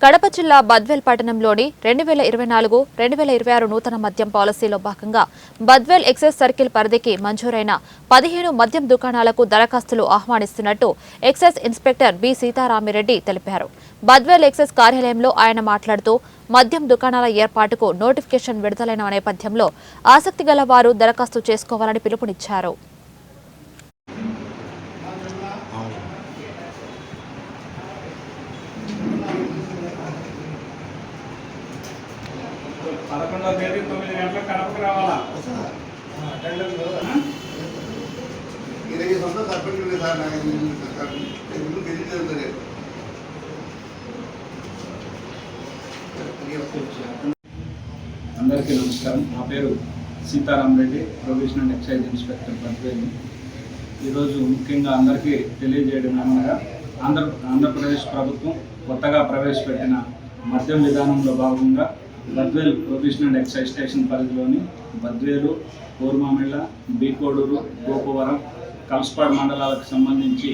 కడప జిల్లా బద్వేల్ పట్టణంలోని 2024-2026 నూతన మద్యం పాలసీలో భాగంగా బద్వేల్ ఎక్సైజ్ సర్కిల్ పరిధికి మంజూరైన 15 మద్యం దుకాణాలకు దరఖాస్తులు ఆహ్వానిస్తున్నట్టు ఎక్సైజ్ ఇన్స్పెక్టర్ బి సీతారామిరెడ్డి తెలిపారు. బద్వేల్ ఎక్సైజ్ కార్యాలయంలో ఆయన మాట్లాడుతూ మద్యం దుకాణాల ఏర్పాటుకు నోటిఫికేషన్ విడుదలైన నేపథ్యంలో ఆసక్తి గల వారు దరఖాస్తు చేసుకోవాలని పిలుపునిచ్చారు. పదకొండవ తేదీ 9 గంటలకు కడపకు రావాలా? అందరికీ నమస్కారం. నా పేరు Sitarami Reddy, provisional excise inspector Badvel. ఈరోజు ముఖ్యంగా అందరికీ తెలియజేయడం ఏమనగా ఆంధ్రప్రదేశ్ ప్రభుత్వం కొత్తగా ప్రవేశపెట్టిన మద్యం విధానంలో భాగంగా బద్వేల్ ప్రొవిజనల్ ఎక్సైజ్ స్టేషన్ పరిధిలోని బద్వేలు, కోరుమామిళ్ళ, బీకోడూరు, గోపవరం, కల్స్పాడ్ మండలాలకు సంబంధించి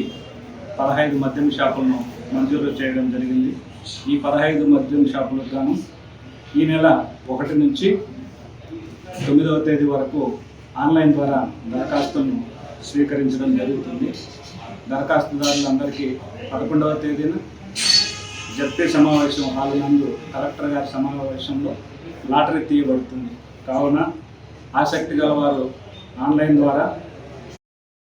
15 మద్యం షాపులను మంజూరు చేయడం జరిగింది. ఈ 15 మద్యం షాపులకు గాను ఈ నెల 1 నుంచి 9వ తేదీ వరకు ఆన్లైన్ ద్వారా దరఖాస్తులను స్వీకరించడం జరుగుతుంది. దరఖాస్తుదారులందరికీ 11వ తేదీన జడ్పీ సమావేశం హాల్ నందు కలెక్టర్ గారి సమావేశంలో లాటరీ తీయబడుతుంది. కావున ఆసక్తి గల వారు ఆన్లైన్ ద్వారా